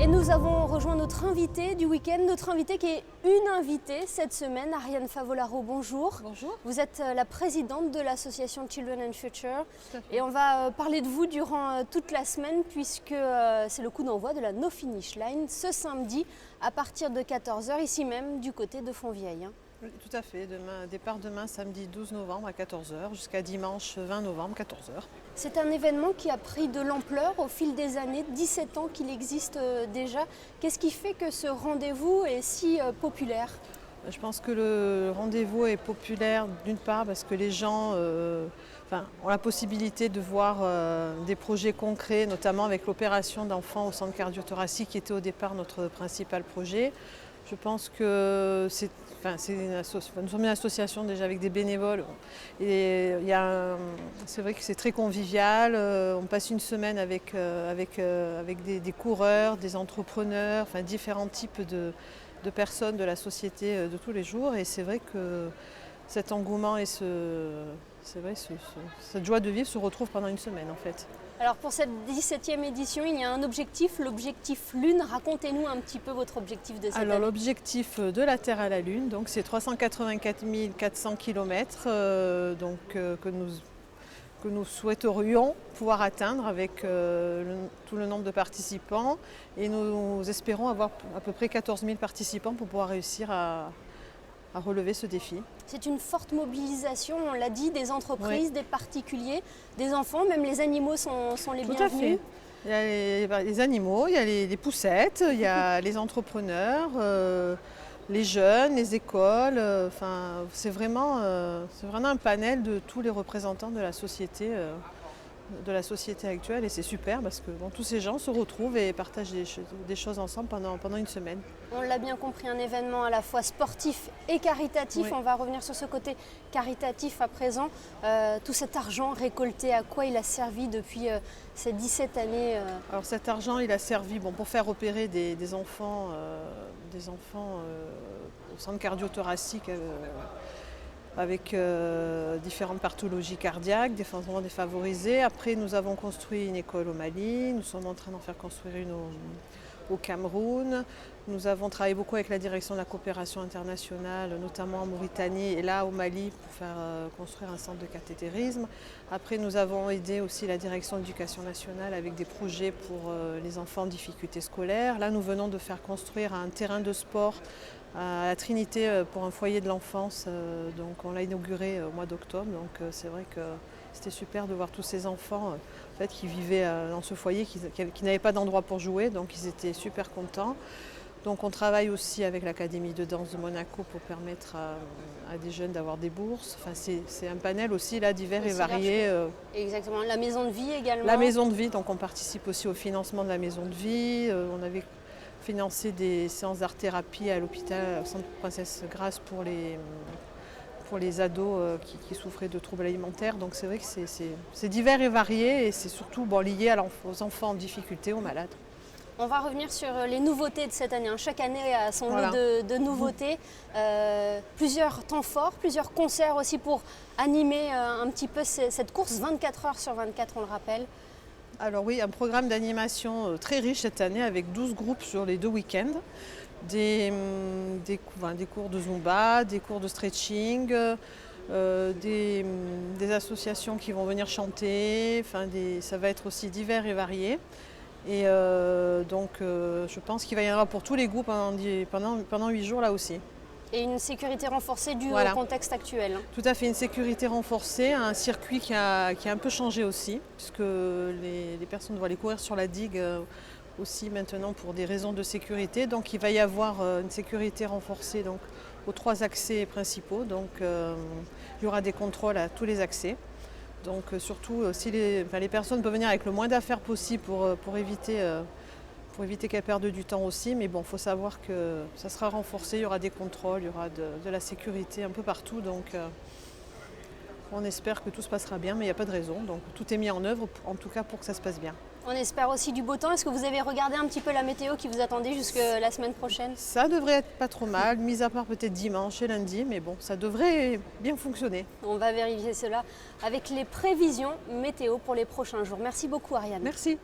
Et nous avons rejoint notre invitée du week-end, notre invitée qui est une invitée cette semaine, Ariane Favolaro, bonjour. Bonjour. Vous êtes la présidente de l'association Children and Future Tout à fait. et on va parler de vous durant toute la semaine puisque c'est le coup d'envoi de la No Finish Line ce samedi à partir de 14 h ici même du côté de Fontvieille. Oui, tout à fait. Départ demain samedi 12 novembre à 14 h jusqu'à dimanche 20 novembre 14 h. C'est un événement qui a pris de l'ampleur au fil des années, 17 ans qu'il existe déjà. Qu'est-ce qui fait que ce rendez-vous est si populaire ? Je pense que le rendez-vous est populaire d'une part parce que les gens ont la possibilité de voir des projets concrets, notamment avec l'opération d'enfants au centre cardio-thoracique qui était au départ notre principal projet. Je pense que nous sommes une association déjà avec des bénévoles et c'est vrai que c'est très convivial. On passe une semaine avec des coureurs, des entrepreneurs, différents types de personnes de la société de tous les jours. Et c'est vrai que cet engouement et cette joie de vivre se retrouvent pendant une semaine en fait. Alors pour cette 17e édition, il y a un objectif, l'objectif Lune. Racontez-nous un petit peu votre objectif de cette année. L'objectif de la Terre à la Lune, donc c'est 384 400 km que nous souhaiterions pouvoir atteindre avec tout le nombre de participants. Et nous espérons avoir à peu près 14 000 participants pour pouvoir réussir à relever ce défi. C'est une forte mobilisation, on l'a dit, des entreprises, des particuliers, des enfants, même les animaux sont les bienvenus. Tout à fait. Il y a les animaux, il y a les poussettes, il y a les entrepreneurs, les jeunes, les écoles. C'est vraiment un panel de tous les représentants de la société actuelle et c'est super parce que tous ces gens se retrouvent et partagent des choses ensemble pendant une semaine. On l'a bien compris, un événement à la fois sportif et caritatif. Oui. On va revenir sur ce côté caritatif à présent. Tout cet argent récolté, à quoi il a servi depuis ces 17 années Alors cet argent, il a servi pour faire opérer des enfants au centre cardio-thoracique avec différentes pathologies cardiaques, des enfants défavorisés. Après, nous avons construit une école au Mali, nous sommes en train d'en faire construire une au Cameroun. Nous avons travaillé beaucoup avec la direction de la coopération internationale, notamment en Mauritanie et là au Mali pour faire construire un centre de cathétérisme. Après, nous avons aidé aussi la direction de l'éducation nationale avec des projets pour les enfants en difficulté scolaire. Là, nous venons de faire construire un terrain de sport à la Trinité pour un foyer de l'enfance. Donc on l'a inauguré au mois d'octobre. Donc c'est vrai que c'était super de voir tous ces enfants qui vivaient dans ce foyer, qui n'avaient pas d'endroit pour jouer. Donc ils étaient super contents. Donc on travaille aussi avec l'Académie de danse de Monaco pour permettre à des jeunes d'avoir des bourses. C'est un panel aussi là divers et varié. Exactement. La maison de vie également. La maison de vie, donc on participe aussi au financement de la maison de vie. On avait financé des séances d'art-thérapie à l'hôpital, au centre Princesse Grace pour les ados qui souffraient de troubles alimentaires. Donc c'est vrai que c'est divers et varié et c'est surtout lié aux enfants en difficulté, aux malades. On va revenir sur les nouveautés de cette année. Chaque année a son lot de nouveautés. Plusieurs temps forts, plusieurs concerts aussi pour animer un petit peu cette course 24 heures sur 24, on le rappelle. Alors oui, un programme d'animation très riche cette année avec 12 groupes sur les 2 week-ends. Des cours de Zumba, des cours de stretching, des associations qui vont venir chanter. Ça va être aussi divers et varié. Et je pense qu'il va y en avoir pour tous les groupes pendant 8 jours là aussi. Et une sécurité renforcée due au contexte actuel. Tout à fait, une sécurité renforcée, un circuit qui a un peu changé aussi, puisque les personnes doivent aller courir sur la digue aussi maintenant pour des raisons de sécurité. Donc il va y avoir une sécurité renforcée aux 3 accès principaux. Donc il y aura des contrôles à tous les accès. Donc surtout, si les personnes peuvent venir avec le moins d'affaires possible pour éviter qu'elles perdent du temps aussi. Mais il faut savoir que ça sera renforcé, il y aura des contrôles, il y aura de la sécurité un peu partout. Donc on espère que tout se passera bien, mais il n'y a pas de raison. Donc tout est mis en œuvre, en tout cas pour que ça se passe bien. On espère aussi du beau temps. Est-ce que vous avez regardé un petit peu la météo qui vous attendait jusque la semaine prochaine ? Ça devrait être pas trop mal, mis à part peut-être dimanche et lundi, mais ça devrait bien fonctionner. On va vérifier cela avec les prévisions météo pour les prochains jours. Merci beaucoup Ariane. Merci.